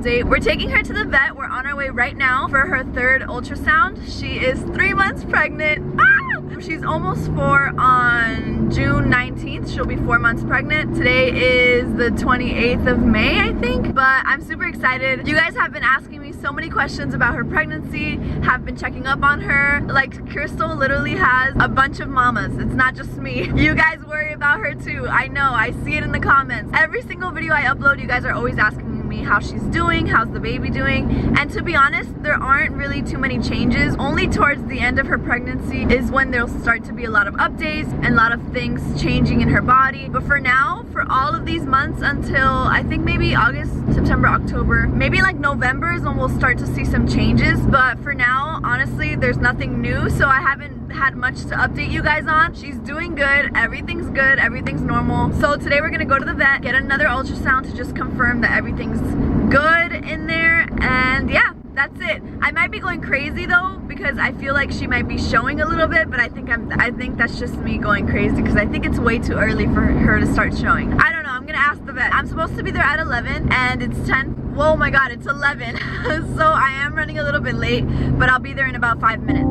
update. We're taking her to the vet. We're on our way right now for her 3rd ultrasound. She is 3 months pregnant. Ah! She's almost 4 on June 19th. She'll be 4 months pregnant. Today is the 28th of May, I think. But I'm super excited. You guys have been asking me so many questions about her pregnancy, have been checking up on her. Like, Crystal literally has a bunch of mamas. It's not just me. You guys worry about her too. I know, I see it in the comments. Every single video I upload, you guys are always asking me how she's doing, how's the baby doing. And to be honest, there aren't really too many changes. Only towards the end of her pregnancy is when there'll start to be a lot of updates and a lot of things changing in her body. But for now, for all of these months until I think maybe August, September, October, maybe like November is when we'll start to see some changes. But for now, honestly, there's nothing new, so I haven't had much to update you guys on. She's doing good, everything's normal. So today we're gonna go to the vet, get another ultrasound to just confirm that everything's good in there, and yeah, that's it. I might be going crazy though, because I feel like she might be showing a little bit, but I think that's just me going crazy, because I think it's way too early for her to start showing. I don't know, I'm gonna ask the vet. I'm supposed to be there at 11 and it's 10. Oh my god, it's 11. So I am running a little bit late, but I'll be there in about 5 minutes.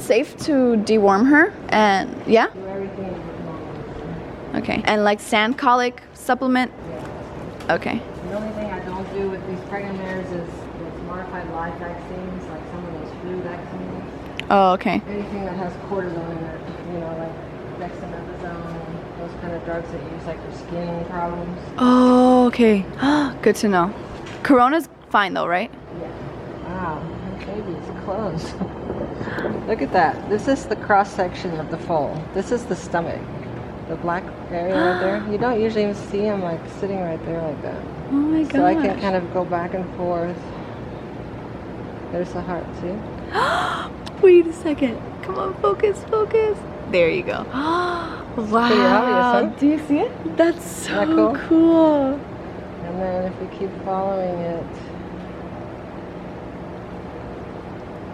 Safe to deworm her, and yeah? Do everything with normal. Okay, and like sand colic supplement? Yeah. Okay. The only thing I don't do with these pregnant mares is modified live vaccines, like some of those flu vaccines. Oh, okay. Anything that has cortisone in it, you know, like dexamethasone, those kind of drugs that you use like for skin problems. Oh, okay. Good to know. Corona's fine though, right? Yeah. Wow, that baby's close. Look at that. This is the cross section of the foal. This is the stomach. The black area right there. You don't usually even see them like sitting right there like that. Oh my god. So I can kind of go back and forth. There's the heart, see? Wait a second. Come on, focus, focus. There you go. Wow. Pretty obvious, huh? Do you see it? That's so Isn't that cool? cool. And then if we keep following it,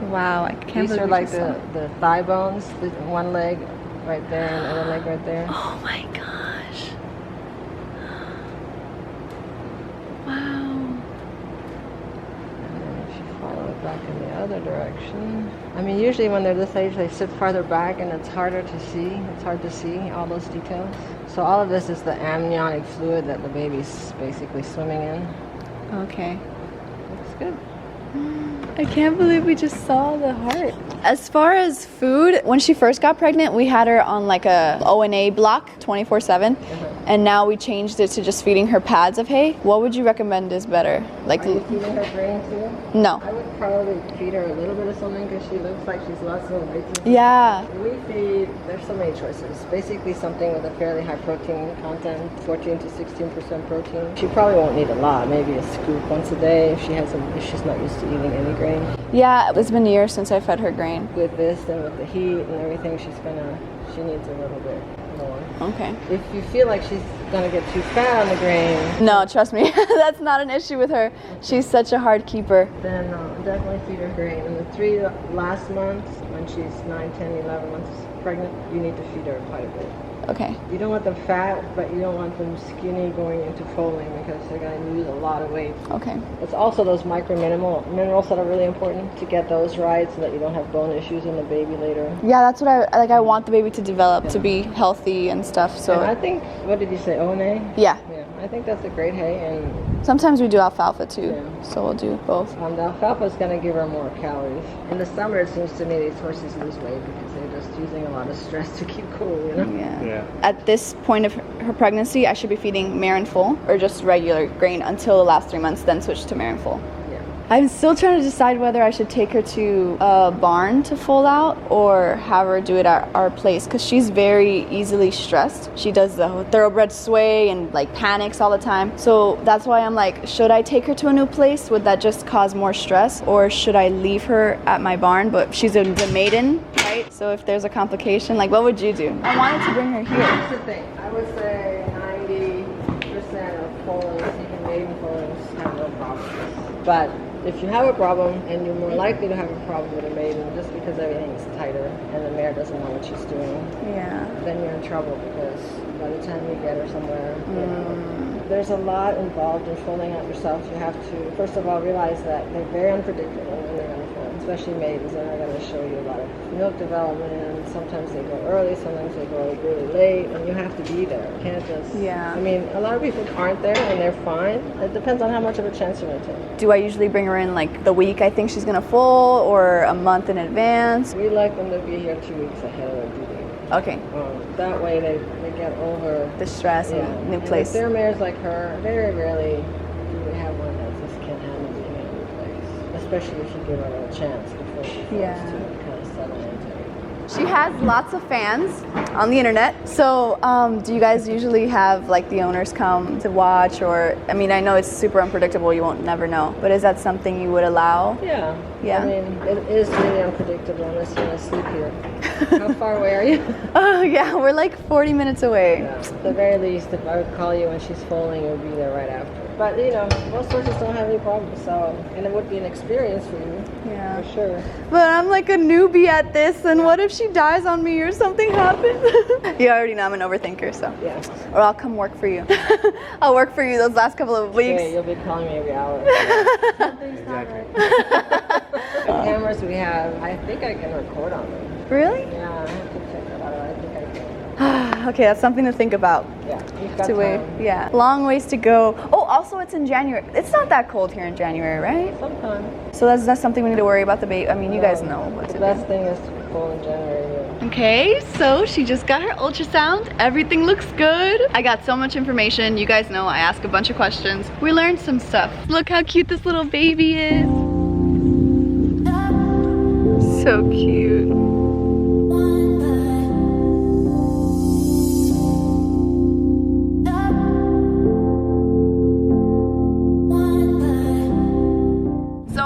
Wow, I can't these believe are like you saw the thigh bones, the one leg right there and the other leg right there. Oh my gosh. Wow. And then if you follow it back in the other direction. I mean, usually when they're this age, they sit farther back and it's harder to see. It's hard to see all those details. So all of this is the amniotic fluid that the baby's basically swimming in. Okay. Looks good. I can't believe we just saw the heart. As far as food, when she first got pregnant, we had her on like a ONA block 24/7, and now we changed it to just feeding her pads of hay. What would you recommend is better? Like, Are you feeding her grain too? No. I would probably feed her a little bit of something because she looks like she's lost some weight. Yeah. We feed, there's so many choices. Basically something with a fairly high protein content, 14 to 16% protein. She probably won't need a lot, maybe a scoop once a day if she's not used to eating any grain. Yeah, it's been years since I fed her grain. With this and with the heat and everything, she needs a little bit more. Okay. If you feel like she's gonna get too fat on the grain, No, trust me, that's not an issue with her. She's such a hard keeper. then definitely feed her grain. In the 3 last months, when she's 9, 10, 11 months pregnant, you need to feed her quite a bit. Okay. You don't want them fat, but you don't want them skinny going into foaling because they're going to lose a lot of weight. Okay. It's also those minerals that are really important to get those right so that you don't have bone issues in the baby later. Yeah, that's what I want the baby to develop, to be healthy and stuff. So And I think, what did you say, ONA? yeah. Yeah, I think that's a great hay, and Sometimes we do alfalfa too, Yeah. so we'll do both. the alfalfa is going to give her more calories. In the summer, it seems to me these horses lose weight because they're just using a lot of stress to keep cool, you know? Yeah. At this point of her pregnancy, I should be feeding mare and foal or just regular grain until the last 3 months, then switch to mare and foal. I'm still trying to decide whether I should take her to a barn to foal out or have her do it at our place, because she's very easily stressed. She does the thoroughbred sway and like panics all the time. So that's why I'm like, should I take her to a new place? Would that just cause more stress? Or should I leave her at my barn? But she's the maiden, right? So if there's a complication, like what would you do? I wanted to bring her here. Here's the thing. I would say 90% of foalings, even maiden foalings, have no problems. But if you have a problem, and you're more likely to have a problem with a maiden just because everything's tighter and the mare doesn't know what she's doing, then you're in trouble, because by the time you get her somewhere, you know, there's a lot involved in foaling out yourself. You have to, first of all, realize that they're very unpredictable when they're going to foal, especially maidens. They're not going to show you a lot of milk development. Sometimes they go early, sometimes they go really late, and you have to be there. You can't just, I mean, a lot of people aren't there and they're fine. It depends on how much of a chance you're going to take. Do I usually bring her in like the week I think she's gonna foal, or a month in advance? We like them to be here 2 weeks ahead of their due date. Okay. That way they get over the stress and new place. If they're mares like her, very rarely do we have one that just can't handle being in a new place, especially if you give her a chance before she falls to kind of settle into it. She has lots of fans on the internet. So do you guys usually have like the owners come to watch, or, I mean, I know it's super unpredictable, you won't never know, but is that something you would allow? Yeah. Yeah. I mean, it is really unpredictable unless you want to sleep here. How far away are you? Oh yeah, we're like 40 minutes away. Yeah. At the very least, if I would call you when she's foaling, it would be there right after. But you know, most horses don't have any problems, so, and it would be an experience for you. Yeah. For sure. But I'm like a newbie at this, and what if she dies on me or something happens? You already know I'm an overthinker, so. Yeah. Or I'll come work for you. I'll work for you those last couple of weeks. Okay, you'll be calling me every hour. Exactly. The cameras we have, I think I can record on them. Really? Yeah, I have to check that out. I think I can. Okay, that's something to think about. Yeah, you've got To wait. time. Yeah. Long ways to go. Oh, also it's in January. It's not that cold here in January, right? Sometimes. So that's something we need to worry about the baby. I mean, you guys know what The to best thing is to foal in January. Yeah. Okay, so she just got her ultrasound. Everything looks good. I got so much information. You guys know I ask a bunch of questions. We learned some stuff. Look how cute this little baby is. So cute.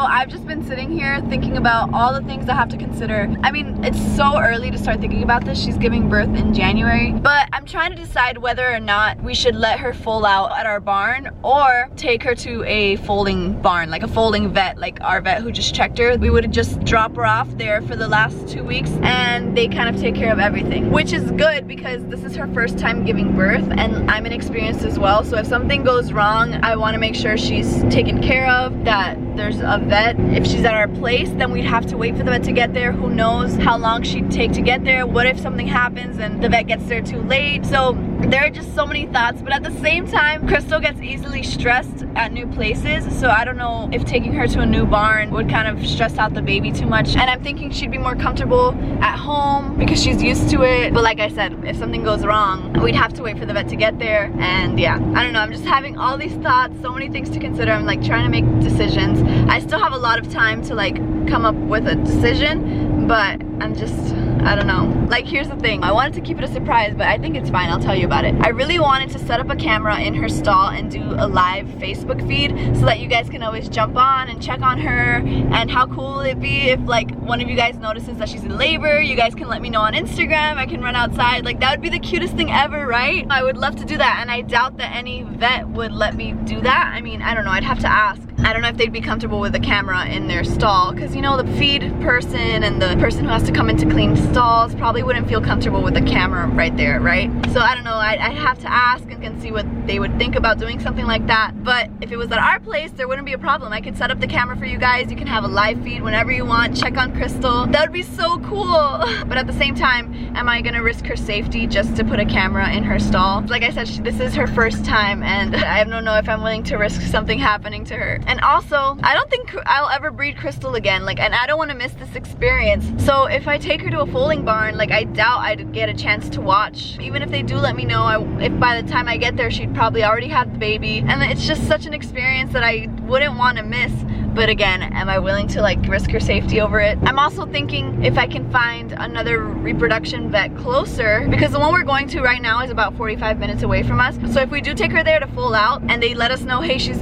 I've just been sitting here thinking about all the things I have to consider. I mean, it's so early to start thinking about this. She's giving birth in January, but I'm trying to decide whether or not we should let her foal out at our barn or take her to a foaling barn, like a foaling vet, like our vet who just checked her. We would just drop her off there for the last 2 weeks and they kind of take care of everything, which is good because this is her first time giving birth and I'm inexperienced as well. So if something goes wrong, I want to make sure she's taken care of, that there's a vet. If she's at our place, then we'd have to wait for the vet to get there. Who knows how long she'd take to get there? What if something happens and the vet gets there too late? So there are just so many thoughts, but at the same time, Crystal gets easily stressed at new places. So I don't know if taking her to a new barn would kind of stress out the baby too much. And I'm thinking she'd be more comfortable at home because she's used to it. But like I said, if something goes wrong, we'd have to wait for the vet to get there. And yeah, I don't know. I'm just having all these thoughts, so many things to consider. I'm like trying to make decisions. I still have a lot of time to like come up with a decision, but I'm just, I don't know. Like, here's the thing. I wanted to keep it a surprise, but I think it's fine. I'll tell you about it. I really wanted to set up a camera in her stall and do a live Facebook feed so that you guys can always jump on and check on her. And how cool would it be if like one of you guys notices that she's in labor? You guys can let me know on Instagram. I can run outside. Like, that would be the cutest thing ever, right? I would love to do that, and I doubt that any vet would let me do that. I mean, I don't know. I'd have to ask. I don't know if they'd be comfortable with a camera in their stall because, you know, the feed person and the person who has to come in to clean stalls probably wouldn't feel comfortable with the camera right there, right? So I don't know. I'd have to ask and see what they would think about doing something like that. But if it was at our place, there wouldn't be a problem. I could set up the camera for you guys. You can have a live feed whenever you want. Check on Crystal. That would be so cool. But at the same time, am I gonna risk her safety just to put a camera in her stall? Like I said, this is her first time, and I don't know if I'm willing to risk something happening to her. And also, I don't think I'll ever breed Crystal again, like, and I don't want to miss this experience. So if I take her to a foaling barn, like, I doubt I'd get a chance to watch. Even if they do let me know, if by the time I get there she'd probably already have the baby, and it's just such an experience that I wouldn't want to miss. But again, am I willing to like risk her safety over it? I'm also thinking if I can find another reproduction vet closer, because the one we're going to right now is about 45 minutes away from us. So if we do take her there to foal out and they let us know, hey, she's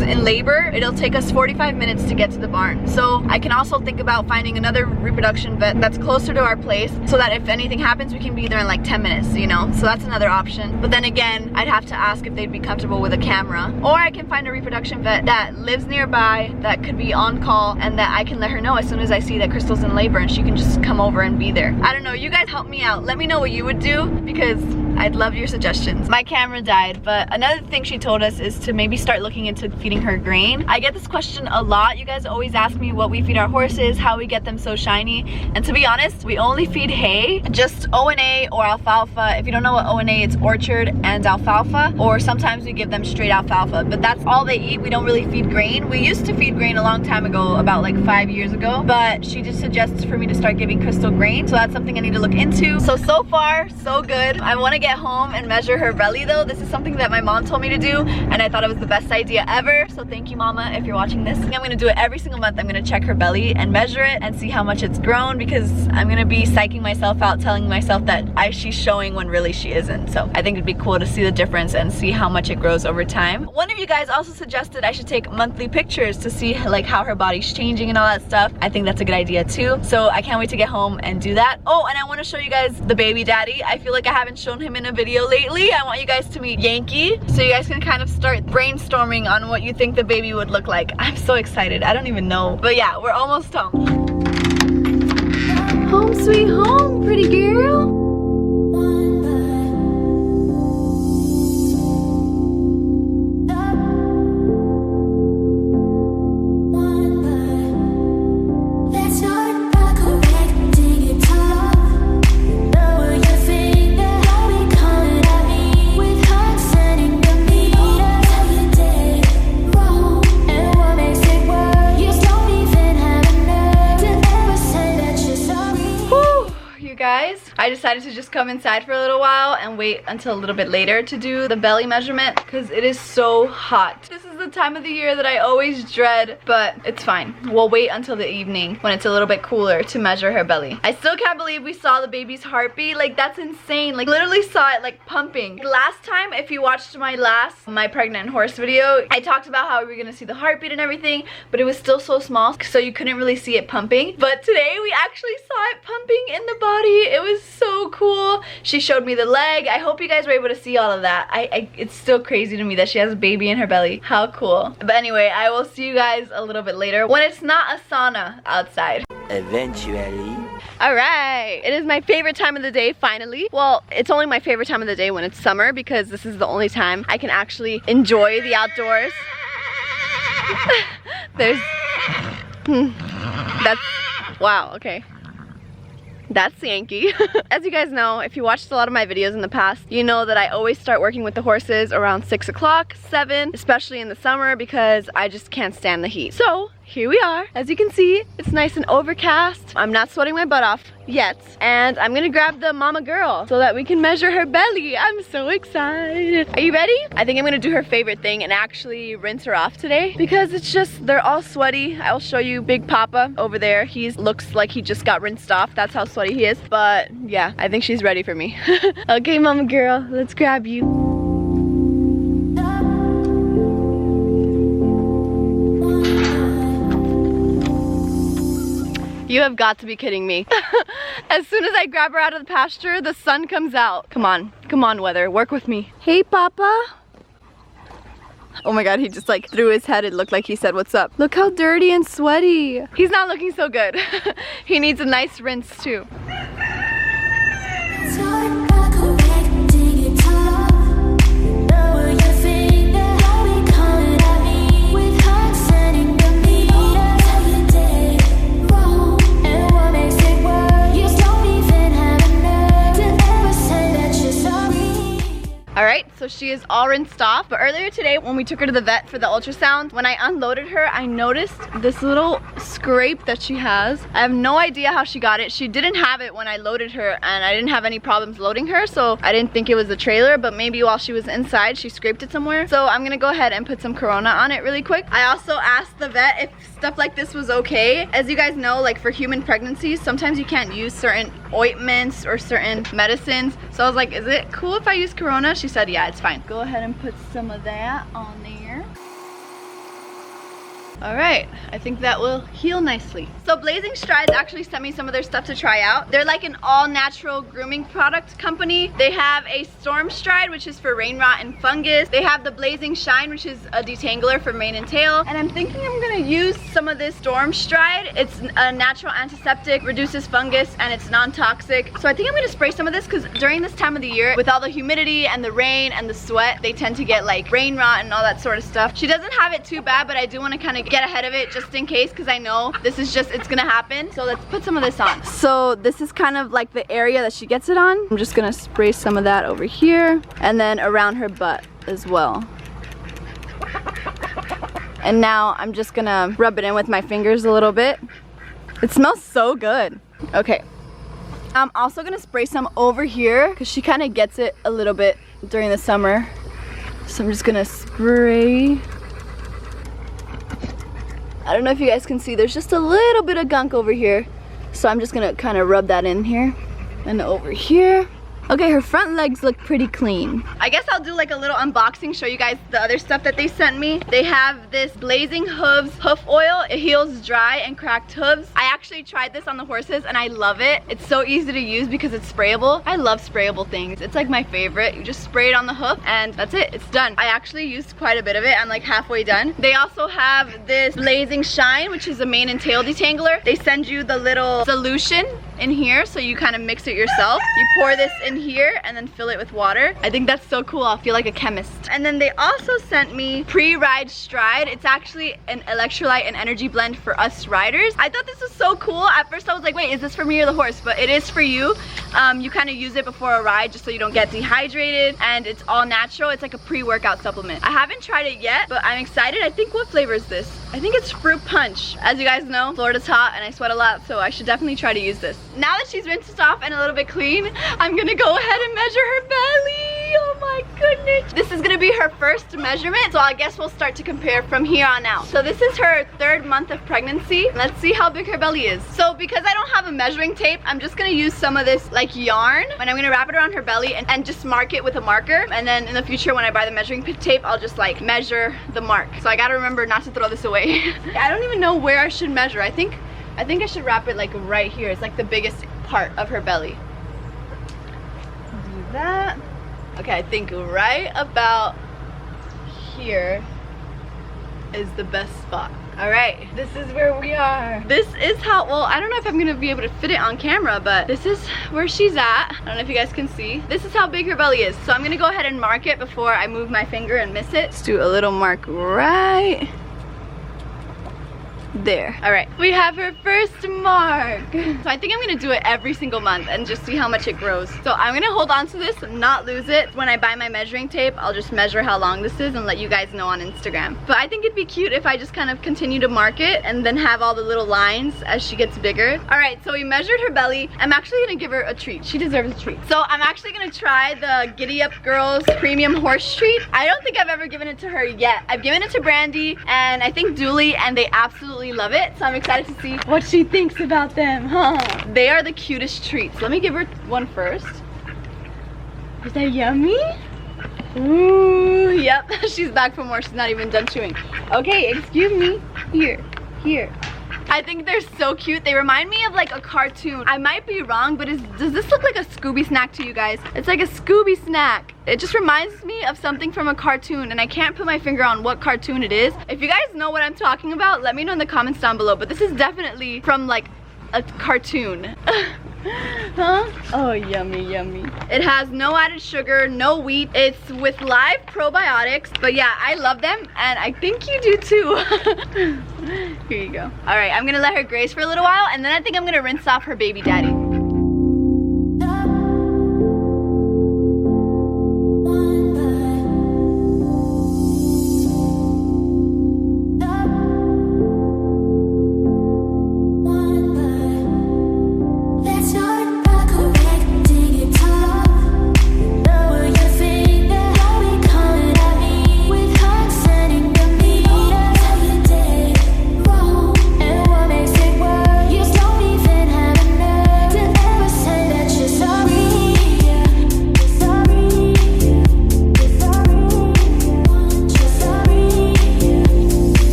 in labor, it'll take us 45 minutes to get to the barn. So I can also think about finding another reproduction vet that's closer to our place, so that if anything happens, we can be there in like 10 minutes, you know? So that's another option. But then again, I'd have to ask if they'd be comfortable with a camera. Or I can find a reproduction vet that lives nearby, that could be on call, and that I can let her know as soon as I see that Crystal's in labor, and she can just come over and be there. I don't know, you guys help me out. Let me know what you would do, because I'd love your suggestions. My camera died, but another thing she told us is to maybe start looking into feeding her grain. I get this question a lot. You guys always ask me what we feed our horses, how we get them so shiny, and to be honest, we only feed hay, just ONA or alfalfa. If you don't know what ONA, it's orchard and alfalfa, or sometimes we give them straight alfalfa, but that's all they eat. We don't really feed grain. We used to feed grain a long time ago, about like 5 years ago, but she just suggests for me to start giving Crystal grain, so that's something I need to look into. So far so good. I want to get home and measure her belly though. This is something that my mom told me to do, and I thought it was the best idea ever, so thank you, Mama, if you're watching this. I'm gonna do it every single month. I'm gonna check her belly and measure it and see how much it's grown, because I'm gonna be psyching myself out, telling myself that she's showing when really she isn't. So I think it'd be cool to see the difference and see how much it grows over time. One of you guys also suggested I should take monthly pictures to see like how her body's changing and all that stuff. I think that's a good idea too. So I can't wait to get home and do that. Oh, and I want to show you guys the baby daddy. I feel like I haven't shown him in a video lately. I want you guys to meet Yankee, so you guys can kind of start brainstorming on what you think the baby would look like. I'm so excited. I don't even know. But yeah, we're almost home. Home sweet home, pretty girl. I decided to just come inside for a little while and wait until a little bit later to do the belly measurement, because it is so hot. This is the time of the year that I always dread, but it's fine. We'll wait until the evening when it's a little bit cooler to measure her belly. I still can't believe we saw the baby's heartbeat. Like, that's insane. Like, literally saw it like pumping. Last time, if you watched my pregnant horse video, I talked about how we were gonna see the heartbeat and everything, but it was still so small, so you couldn't really see it pumping. But today we actually saw it pumping in the body. It was so cool. She showed me the leg. I hope you guys were able to see all of that. It's still crazy to me that she has a baby in her belly. How cool. But anyway, I will see you guys a little bit later when it's not a sauna outside. Eventually. Alright, it is my favorite time of the day finally. Well, it's only my favorite time of the day when it's summer, because this is the only time I can actually enjoy the outdoors. That's, wow, okay. That's Yankee. As you guys know, if you watched a lot of my videos in the past, you know that I always start working with the horses around 6 o'clock, 7, especially in the summer, because I just can't stand the heat. So here we are. As you can see, it's nice and overcast. I'm not sweating my butt off yet, and I'm gonna grab the mama girl so that we can measure her belly. I'm so excited. Are you ready? I think I'm gonna do her favorite thing and actually rinse her off today, because it's just, they're all sweaty. I'll show you Big Papa over there. He looks like he just got rinsed off. That's how sweaty he is. But yeah, I think she's ready for me. Okay, mama girl, let's grab you. You have got to be kidding me. As soon as I grab her out of the pasture, the sun comes out. Come on, weather, work with me. Hey, Papa. Oh my God, he just like threw his head. It looked like he said, what's up? Look how dirty and sweaty. He's not looking so good. He needs a nice rinse too. so she is all rinsed off. But earlier today when we took her to the vet for the ultrasound, when I unloaded her, I noticed this little scrape that she has. I have no idea how she got it. She didn't have it when I loaded her, and I didn't have any problems loading her, so I didn't think it was the trailer, but maybe while she was inside she scraped it somewhere. So I'm gonna go ahead and put some Corona on it really quick. I also asked the vet if stuff like this was okay. As you guys know, like for human pregnancies, sometimes you can't use certain ointments or certain medicines. So I was like, is it cool if I use Corona? She said, yeah, it's fine. Go ahead and put some of that on there. All right, I think that will heal nicely. So Blazing Strides actually sent me some of their stuff to try out. They're like an all-natural grooming product company. They have a Storm Stride, which is for rain rot and fungus. They have the Blazing Shine, which is a detangler for mane and tail. And I'm thinking I'm gonna use some of this Storm Stride. It's a natural antiseptic, reduces fungus, and it's non-toxic. So I think I'm gonna spray some of this because during this time of the year, with all the humidity and the rain and the sweat, they tend to get like rain rot and all that sort of stuff. She doesn't have it too bad, but I do wanna kind of get ahead of it just in case, because I know this is just, it's gonna happen. So let's put some of this on. So this is kind of like the area that she gets it on. I'm just gonna spray some of that over here and then around her butt as well. And now I'm just gonna rub it in with my fingers a little bit. It smells so good. Okay. I'm also gonna spray some over here because she kind of gets it a little bit during the summer. So I'm just gonna spray. I don't know if you guys can see, there's just a little bit of gunk over here. So I'm just gonna kind of rub that in here and over here. Okay, her front legs look pretty clean. I guess I'll do like a little unboxing, show you guys the other stuff that they sent me. They have this Blazing Hooves hoof oil. It heals dry and cracked hooves. I actually tried this on the horses and I love it. It's so easy to use because it's sprayable. I love sprayable things. It's like my favorite. You just spray it on the hoof and that's it, it's done. I actually used quite a bit of it. I'm like halfway done. They also have this Blazing Shine, which is a mane and tail detangler. They send you the little solution in here, so you kind of mix it yourself. You pour this in here and then fill it with water. I think that's so cool. I'll feel like a chemist. And then they also sent me Pre-Ride Stride. It's actually an electrolyte and energy blend for us riders. I thought this was so cool. At first I was like, wait, is this for me or the horse? But it is for you. You kind of use it before a ride just so you don't get dehydrated, and it's all natural. It's like a pre-workout supplement. I haven't tried it yet, but I'm excited. I think, what flavor is this? I think it's fruit punch. As you guys know, Florida's hot and I sweat a lot, so I should definitely try to use this. Now that she's rinsed off and a little bit clean, I'm gonna go ahead and measure her belly. Oh my goodness. This is gonna be her first measurement, so I guess we'll start to compare from here on out. So this is her 3rd month of pregnancy. Let's see how big her belly is. So because I don't have a measuring tape, I'm just gonna use some of this like yarn, and I'm gonna wrap it around her belly and just mark it with a marker. And then in the future when I buy the measuring tape, I'll just like measure the mark. So I gotta remember not to throw this away. I don't even know where I should measure. I think I should wrap it like right here. It's like the biggest part of her belly. Do that. Okay, I think right about here is the best spot. All right, this is where we are. This is how, well, I don't know if I'm gonna be able to fit it on camera, but this is where she's at. I don't know if you guys can see. This is how big her belly is. So I'm gonna go ahead and mark it before I move my finger and miss it. Let's do a little mark right there. All right, we have her first mark. So I think I'm gonna do it every single month and just see how much it grows. So I'm gonna hold on to this, not lose it. When I buy my measuring tape, I'll just measure how long this is and let you guys know on Instagram. But I think it'd be cute if I just kind of continue to mark it and then have all the little lines as she gets bigger. All right, so we measured her belly. I'm actually gonna give her a treat. She deserves a treat. So I'm actually gonna try the Giddy Up Girls Premium Horse Treat. I don't think I've ever given it to her yet. I've given it to Brandy and I think Dooley, and they absolutely love it. So I'm excited to see what she thinks about them, huh? They are the cutest treats. Let me give her one first. Is that yummy? Ooh, yep. She's back for more. She's not even done chewing. Okay, excuse me. Here. I think they're so cute. They remind me of like a cartoon. I might be wrong, but does this look like a Scooby snack to you guys? It's like a Scooby snack. It just reminds me of something from a cartoon, and I can't put my finger on what cartoon it is. If you guys know what I'm talking about, let me know in the comments down below. But this is definitely from like a cartoon. Huh? Oh, yummy, yummy. It has no added sugar, no wheat. It's with live probiotics. But yeah, I love them, and I think you do too. Here you go. All right, I'm gonna let her graze for a little while, and then I think I'm gonna rinse off her baby daddy.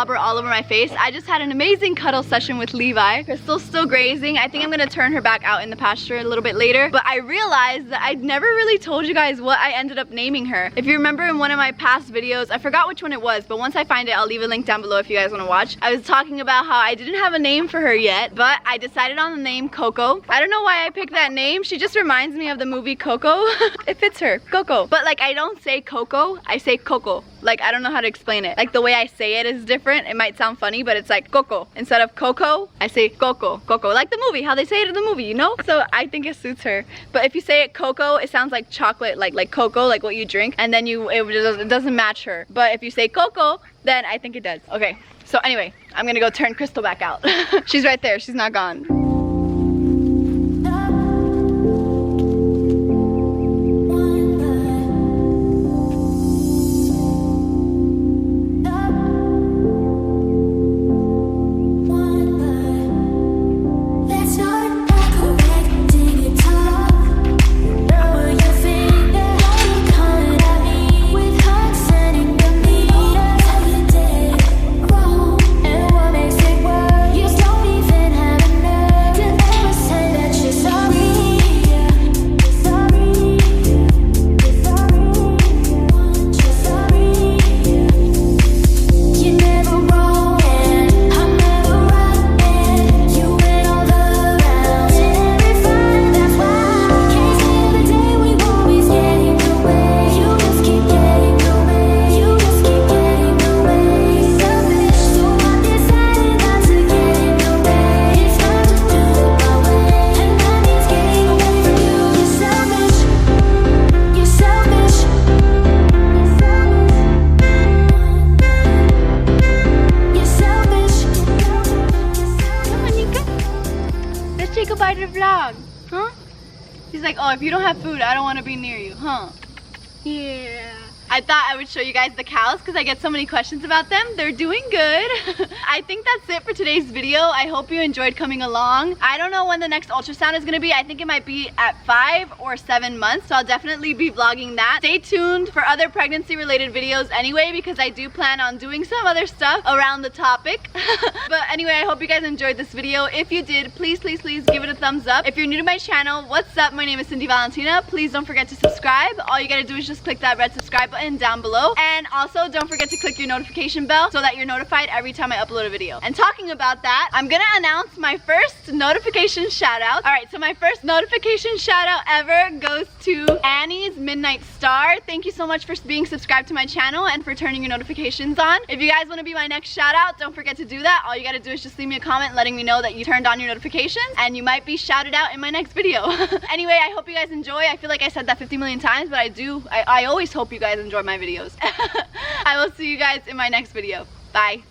slobber all over my face. I just had an amazing cuddle session with Levi. Crystal's still grazing. I think I'm gonna turn her back out in the pasture a little bit later, but I realized that I'd never really told you guys what I ended up naming her. If you remember in one of my past videos, I forgot which one it was, but once I find it, I'll leave a link down below if you guys want to watch. I was talking about how I didn't have a name for her yet, but I decided on the name Coco. I don't know why I picked that name. She just reminds me of the movie Coco. It fits her, Coco. But like, I don't say Coco, I say Coco. Like, I don't know how to explain it. Like, the way I say it is different. It might sound funny, but it's like Coco. Instead of Coco, I say Coco, Coco. Like the movie, how they say it in the movie, you know? So I think it suits her. But if you say it Coco, it sounds like chocolate, like cocoa, like what you drink. And then it doesn't match her. But if you say Coco, then I think it does. Okay, so anyway, I'm gonna go turn Crystal back out. She's right there, she's not gone. Vlog, huh? He's like, oh, if you don't have food, I don't want to be near you, huh? Yeah. I thought I would show you guys the cows because I get so many questions about them. They're doing good. I think that's it for today's video. I hope you enjoyed coming along. I don't know when the next ultrasound is going to be. I think it might be at 5 or 7 months, so I'll definitely be vlogging that. Stay tuned for other pregnancy related videos anyway, because I do plan on doing some other stuff around the topic. But anyway, I hope you guys enjoyed this video. If you did, please give it a thumbs up. If you're new to my channel, what's up? My name is Cindy Valentina. Please don't forget to subscribe. All you gotta do is just click that red subscribe button down below, and also don't forget to click your notification bell so that you're notified every time I upload a video. And talking about that, I'm gonna announce my first notification shout out. Alright, so my first notification shout out ever goes to Annie's Midnight Star. Thank you so much for being subscribed to my channel and for turning your notifications on. If you guys want to be my next shout out, don't forget to do that. All you gotta do is just leave me a comment letting me know that you turned on your notifications, and you might be shouted out in my next video. Anyway, I hope you guys enjoy. I feel like I said that 50 million times, but I always hope you guys enjoy my videos. I will see you guys in my next video. Bye.